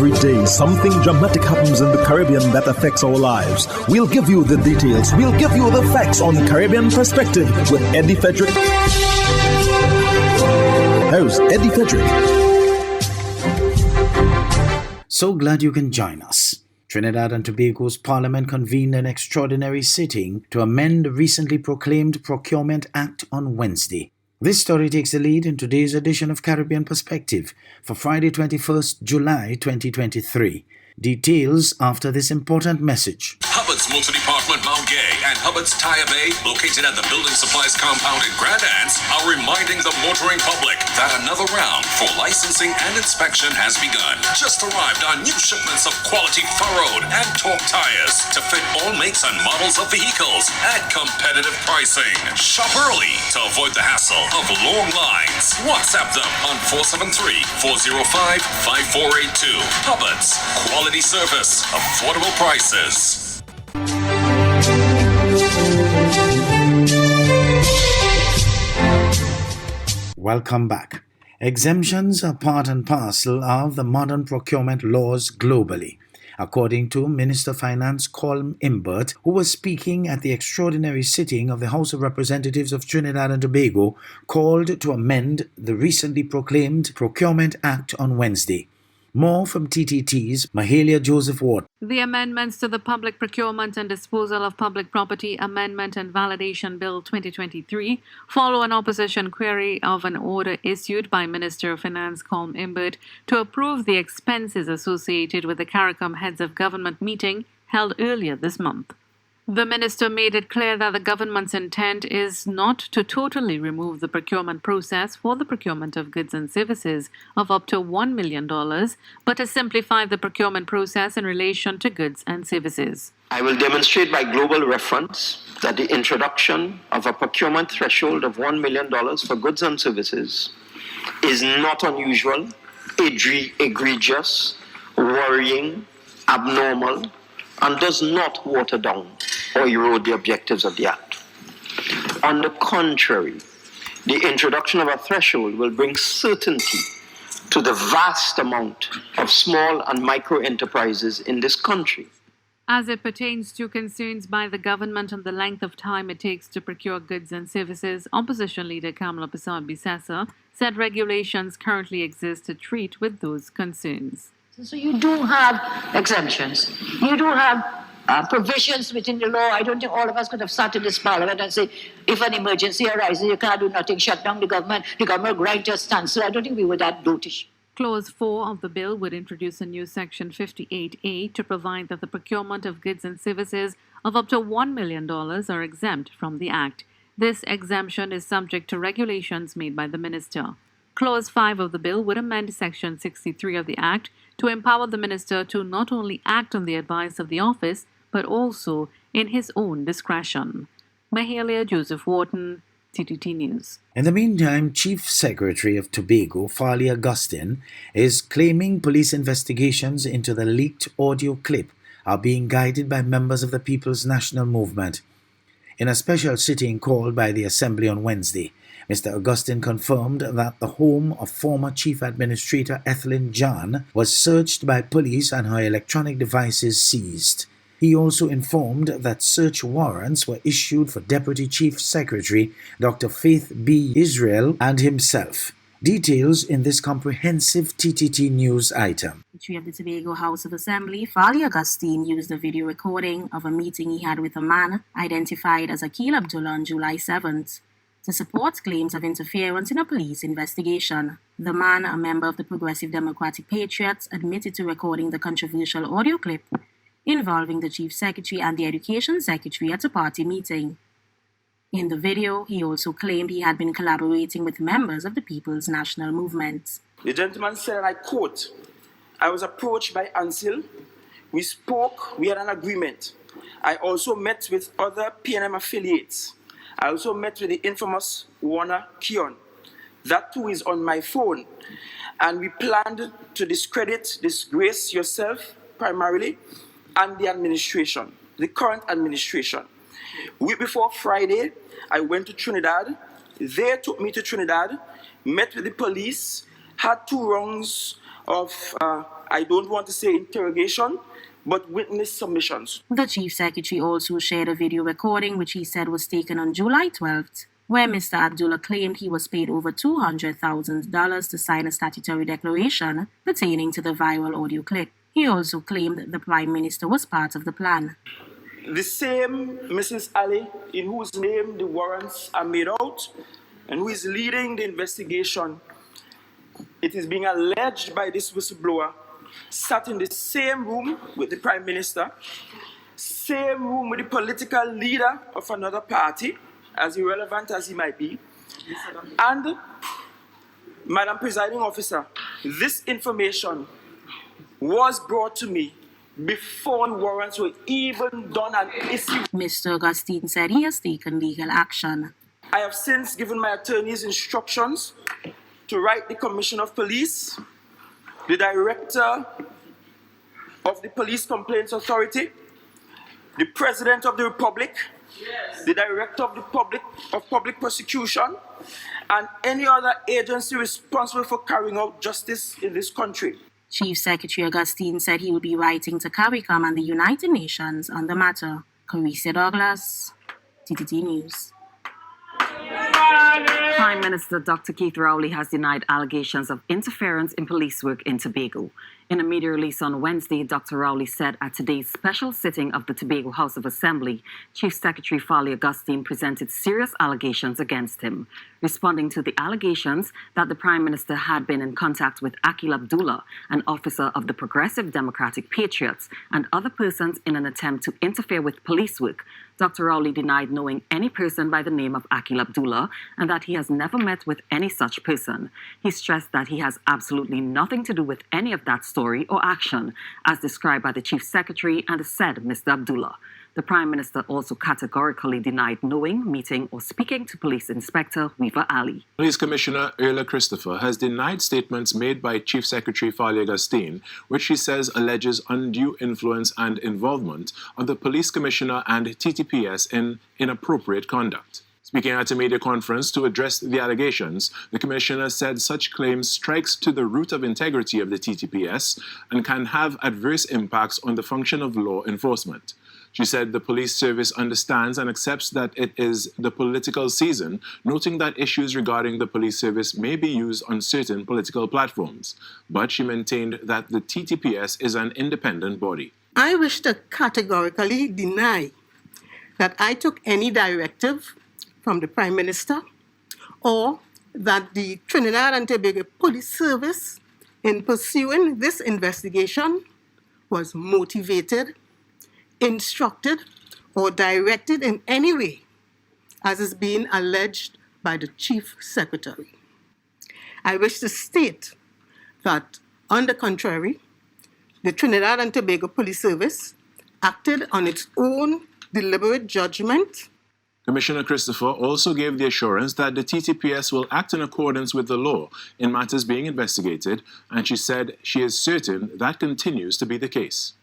Every day, something dramatic happens in the Caribbean that affects our lives. We'll give you the details. We'll give you the facts on Caribbean Perspective with Eddie Frederick. Host Eddie Frederick. So glad you can join us. Trinidad and Tobago's Parliament convened an extraordinary sitting to amend the recently proclaimed Procurement Act on Wednesday. This story takes the lead in today's edition of Caribbean Perspective for Friday 21st July 2023. Details after this important message. Hubbard's Multi-Department Mount Gay and Hubbard's Tire Bay, located at the Building Supplies Compound in Grand Anse, are reminding the motoring public that another round for licensing and inspection has begun. Just arrived on new shipments of quality furrowed and torque tires to fit all makes and models of vehicles at competitive pricing. Shop early to avoid the hassle of long lines. WhatsApp them on 473-405-5482. Hubbard's, quality service, affordable prices. Welcome back. Exemptions are part and parcel of the modern procurement laws globally, according to Minister of Finance Colm Imbert, who was speaking at the extraordinary sitting of the House of Representatives of Trinidad and Tobago, called to amend the recently proclaimed Procurement Act on Wednesday. More from TTT's Mahalia Joseph Ward. The amendments to the Public Procurement and Disposal of Public Property Amendment and Validation Bill 2023 follow an opposition query of an order issued by Minister of Finance Colm Imbert to approve the expenses associated with the CARICOM Heads of Government meeting held earlier this month. The minister made it clear that the government's intent is not to totally remove the procurement process for the procurement of goods and services of up to $1 million, but to simplify the procurement process in relation to goods and services. I will demonstrate by global reference that the introduction of a procurement threshold of $1 million for goods and services is not unusual, egregious, worrying, abnormal, and does not water down or erode the objectives of the Act. On the contrary, the introduction of a threshold will bring certainty to the vast amount of small and micro enterprises in this country. As it pertains to concerns by the government on the length of time it takes to procure goods and services, Opposition Leader Kamala Bissau-Bissessa said regulations currently exist to treat with those concerns. So you do have exemptions. You do have provisions within the law. I don't think all of us could have sat in this parliament and say, if an emergency arises, you can't do nothing, shut down the government will grant a standstill. I don't think we were that dotish. Clause 4 of the bill would introduce a new Section 58A to provide that the procurement of goods and services of up to $1 million are exempt from the Act. This exemption is subject to regulations made by the minister. Clause 5 of the bill would amend Section 63 of the Act to empower the minister to not only act on the advice of the office, but also in his own discretion. Mahalia Joseph Wharton, TTT News. In the meantime, Chief Secretary of Tobago, Farley Augustine, is claiming police investigations into the leaked audio clip are being guided by members of the People's National Movement. In a special sitting called by the Assembly on Wednesday, Mr. Augustine confirmed that the home of former Chief Administrator Ethelyn John was searched by police and her electronic devices seized. He also informed that search warrants were issued for Deputy Chief Secretary Dr. Faith B. Israel and himself. Details in this comprehensive TTT News item. Secretary of the Tobago House of Assembly, Farley Augustine, used a video recording of a meeting he had with a man identified as Akil Abdullah on July 7th. To support claims of interference in a police investigation. The man, a member of the Progressive Democratic Patriots, admitted to recording the controversial audio clip involving the Chief Secretary and the Education Secretary at a party meeting. In the video, he also claimed he had been collaborating with members of the People's National Movement. The gentleman said, and I quote, "I was approached by Ansil. We spoke, we had an agreement. I also met with other PNM affiliates. I also met with the infamous Warner Keon. That too is on my phone. And we planned to discredit, disgrace yourself primarily and the administration, the current administration. Week before Friday, I went to Trinidad. They took me to Trinidad, met with the police, had 2 rounds of, I don't want to say interrogation, but witness submissions. The Chief Secretary also shared a video recording which he said was taken on July 12th, where Mr. Abdullah claimed he was paid over $200,000 to sign a statutory declaration pertaining to the viral audio clip. He also claimed the Prime Minister was part of the plan. The same Mrs. Ali, in whose name the warrants are made out, and who is leading the investigation, it is being alleged by this whistleblower, sat in the same room with the Prime Minister, same room with the political leader of another party, as irrelevant as he might be. And, Madam Presiding Officer, this information was brought to me before the warrants were even done and issued. Mr. Augustine said he has taken legal action. I have since given my attorneys instructions to write the Commissioner of Police, the Director of the Police Complaints Authority, the President of the Republic, the Director of the Public Prosecution, and any other agency responsible for carrying out justice in this country. Chief Secretary Augustine said he will be writing to CARICOM and the United Nations on the matter. Carissa Douglas, TTT News. Prime Minister Dr. Keith Rowley has denied allegations of interference in police work in Tobago. In a media release on Wednesday, Dr. Rowley said at today's special sitting of the Tobago House of Assembly, Chief Secretary Fali Augustine presented serious allegations against him. Responding to the allegations that the Prime Minister had been in contact with Akil Abdullah, an officer of the Progressive Democratic Patriots, and other persons in an attempt to interfere with police work, Dr. Rowley denied knowing any person by the name of Akil Abdullah and that he has never met with any such person. He stressed that he has absolutely nothing to do with any of that story or action, as described by the Chief Secretary and the said Mr. Abdullah. The Prime Minister also categorically denied knowing, meeting, or speaking to Police Inspector Weaver Ali. Police Commissioner Erla Christopher has denied statements made by Chief Secretary Fali Augustine, which she says alleges undue influence and involvement of the Police Commissioner and TTPS in inappropriate conduct. Speaking at a media conference to address the allegations, the Commissioner said such claims strikes to the root of integrity of the TTPS and can have adverse impacts on the function of law enforcement. She said the police service understands and accepts that it is the political season, noting that issues regarding the police service may be used on certain political platforms. But she maintained that the TTPS is an independent body. I wish to categorically deny that I took any directive from the Prime Minister or that the Trinidad and Tobago Police Service in pursuing this investigation was motivated, instructed, or directed in any way, as is being alleged by the Chief Secretary. I wish to state that, on the contrary, the Trinidad and Tobago Police Service acted on its own deliberate judgment. Commissioner Christopher also gave the assurance that the TTPS will act in accordance with the law in matters being investigated, and she said she is certain that continues to be the case.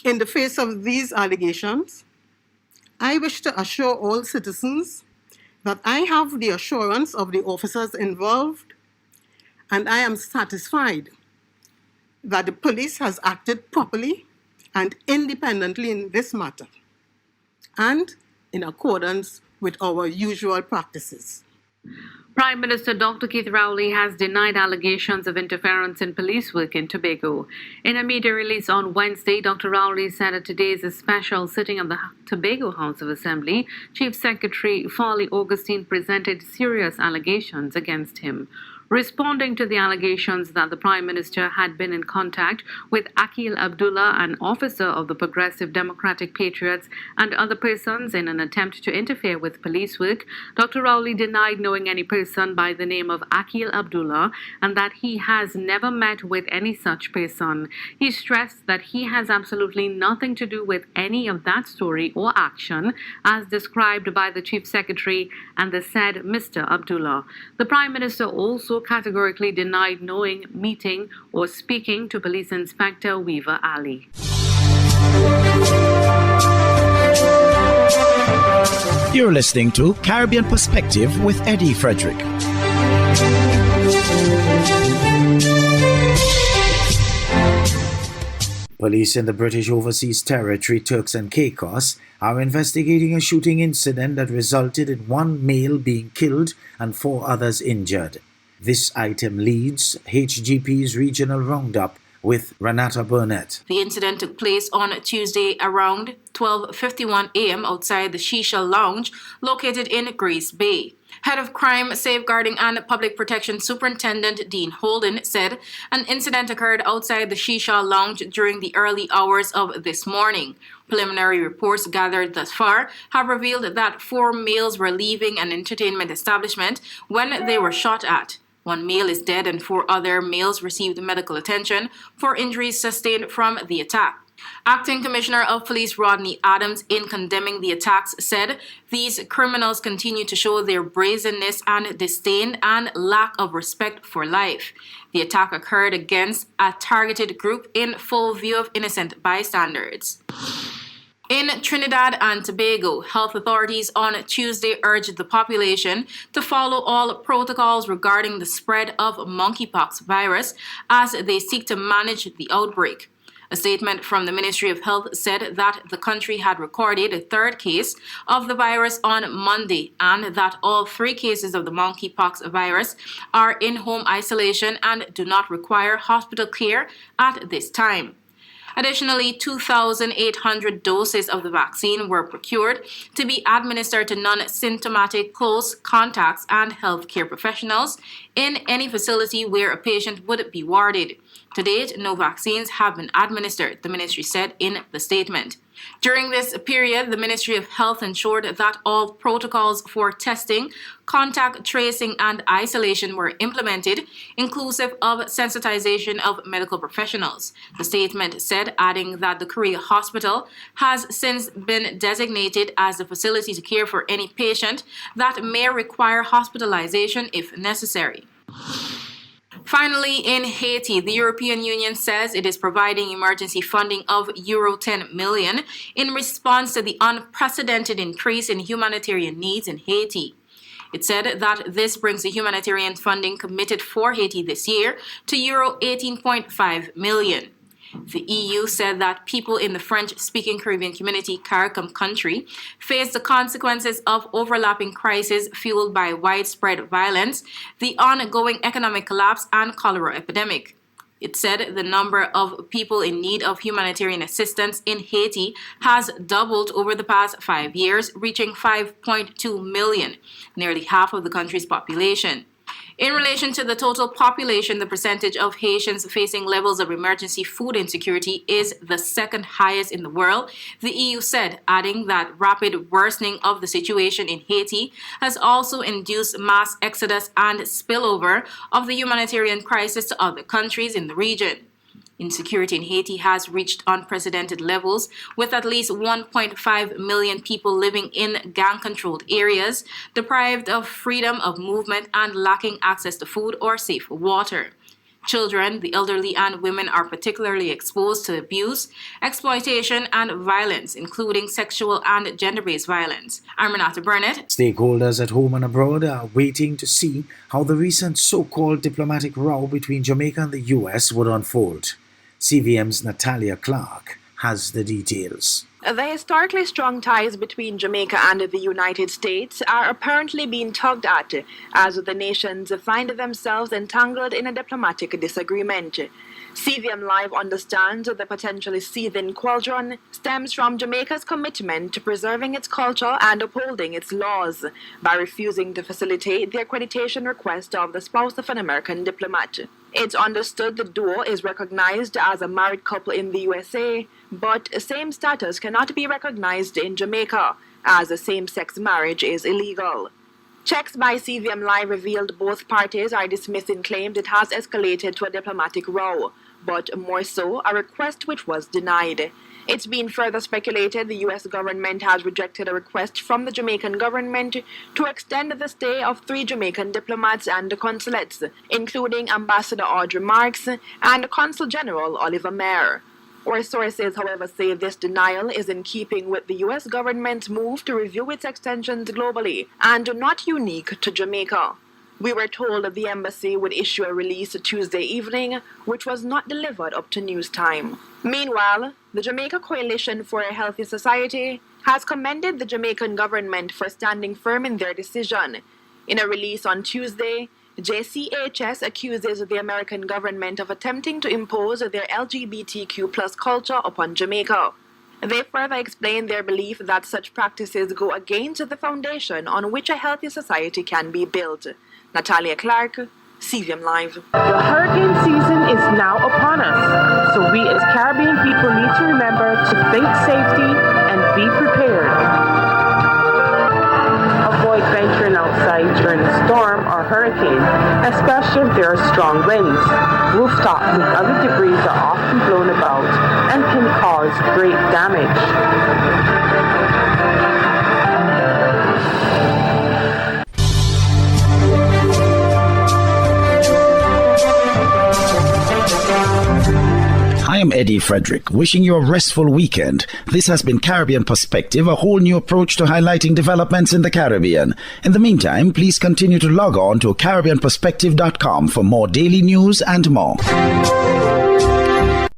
In the face of these allegations, I wish to assure all citizens that I have the assurance of the officers involved, and I am satisfied that the police has acted properly and independently in this matter, and in accordance with our usual practices. Prime Minister Dr. Keith Rowley has denied allegations of interference in police work in Tobago. In a media release on Wednesday, Dr. Rowley said at today's special sitting of the Tobago House of Assembly, Chief Secretary Fali Augustine presented serious allegations against him. Responding to the allegations that the Prime Minister had been in contact with Akil Abdullah, an officer of the Progressive Democratic Patriots, and other persons in an attempt to interfere with police work, Dr. Rowley denied knowing any person by the name of Akil Abdullah and that he has never met with any such person. He stressed that he has absolutely nothing to do with any of that story or action as described by the Chief Secretary and the said Mr. Abdullah. The Prime Minister also categorically denied knowing, meeting, or speaking to Police Inspector Weaver Ali. You're listening to Caribbean Perspective with Eddie Frederick. Police in the British Overseas Territory, Turks and Caicos, are investigating a shooting incident that resulted in one male being killed and 4 others injured. This item leads HGP's regional roundup with Renata Burnett. The incident took place on Tuesday around 12:51 a.m. outside the Shisha Lounge located in Grace Bay. Head of Crime, Safeguarding and Public Protection Superintendent Dean Holden said an incident occurred outside the Shisha Lounge during the early hours of this morning. Preliminary reports gathered thus far have revealed that 4 males were leaving an entertainment establishment when they were shot at. 1 male is dead and 4 other males received medical attention for injuries sustained from the attack. Acting Commissioner of Police Rodney Adams, in condemning the attacks, said these criminals continue to show their brazenness and disdain and lack of respect for life. The attack occurred against a targeted group in full view of innocent bystanders. In Trinidad and Tobago, health authorities on Tuesday urged the population to follow all protocols regarding the spread of monkeypox virus as they seek to manage the outbreak. A statement from the Ministry of Health said that the country had recorded a 3rd case of the virus on Monday and that all 3 cases of the monkeypox virus are in home isolation and do not require hospital care at this time. Additionally, 2,800 doses of the vaccine were procured to be administered to non-symptomatic close contacts and healthcare professionals in any facility where a patient would be warded. To date, no vaccines have been administered, the ministry said in the statement. During this period, the Ministry of Health ensured that all protocols for testing, contact tracing, and isolation were implemented, inclusive of sensitization of medical professionals. The statement said, adding that the Korea Hospital has since been designated as a facility to care for any patient that may require hospitalization if necessary. Finally, in Haiti, the European Union says it is providing emergency funding of Euro 10 million in response to the unprecedented increase in humanitarian needs in Haiti. It said that this brings the humanitarian funding committed for Haiti this year to Euro 18.5 million. The EU said that people in the French-speaking Caribbean community, CARICOM country, face the consequences of overlapping crises fueled by widespread violence, the ongoing economic collapse, and cholera epidemic. It said the number of people in need of humanitarian assistance in Haiti has doubled over the past 5 years, reaching 5.2 million, nearly half of the country's population. In relation to the total population, the percentage of Haitians facing levels of emergency food insecurity is the 2nd highest in the world, the EU said, adding that rapid worsening of the situation in Haiti has also induced mass exodus and spillover of the humanitarian crisis to other countries in the region. Insecurity in Haiti has reached unprecedented levels, with at least 1.5 million people living in gang-controlled areas, deprived of freedom of movement and lacking access to food or safe water. Children, the elderly, and women are particularly exposed to abuse, exploitation, and violence, including sexual and gender-based violence. I'm Renata Burnett. Stakeholders at home and abroad are waiting to see how the recent so-called diplomatic row between Jamaica and the U.S. would unfold. CVM's Natalia Clark has the details. The historically strong ties between Jamaica and the United States are apparently being tugged at as the nations find themselves entangled in a diplomatic disagreement. CVM Live understands the potentially seething cauldron stems from Jamaica's commitment to preserving its culture and upholding its laws by refusing to facilitate the accreditation request of the spouse of an American diplomat. It's understood the duo is recognized as a married couple in the USA, but same status cannot be recognized in Jamaica, as a same-sex marriage is illegal. Checks by CVM Live revealed both parties are dismissing claims it has escalated to a diplomatic row, but more so, a request which was denied. It's been further speculated the U.S. government has rejected a request from the Jamaican government to extend the stay of 3 Jamaican diplomats and consulates, including Ambassador Audrey Marks and Consul General Oliver Mayer. Our sources, however, say this denial is in keeping with the U.S. government's move to review its extensions globally and not unique to Jamaica. We were told that the embassy would issue a release Tuesday evening, which was not delivered up to news time. Meanwhile, the Jamaica Coalition for a Healthy Society has commended the Jamaican government for standing firm in their decision. In a release on Tuesday, JCHS accuses the American government of attempting to impose their LGBTQ+ culture upon Jamaica. They further explain their belief that such practices go against the foundation on which a healthy society can be built. Natalia Clark, CVM Live. The hurricane season is now upon us, so we as Caribbean people need to remember to think safety and be prepared. Avoid venturing outside during a storm or hurricane, especially if there are strong winds. Rooftops and other debris are often blown about and can cause great damage. I am Eddie Frederick, wishing you a restful weekend. This has been Caribbean Perspective, a whole new approach to highlighting developments in the Caribbean. In the meantime, please continue to log on to CaribbeanPerspective.com for more daily news and more.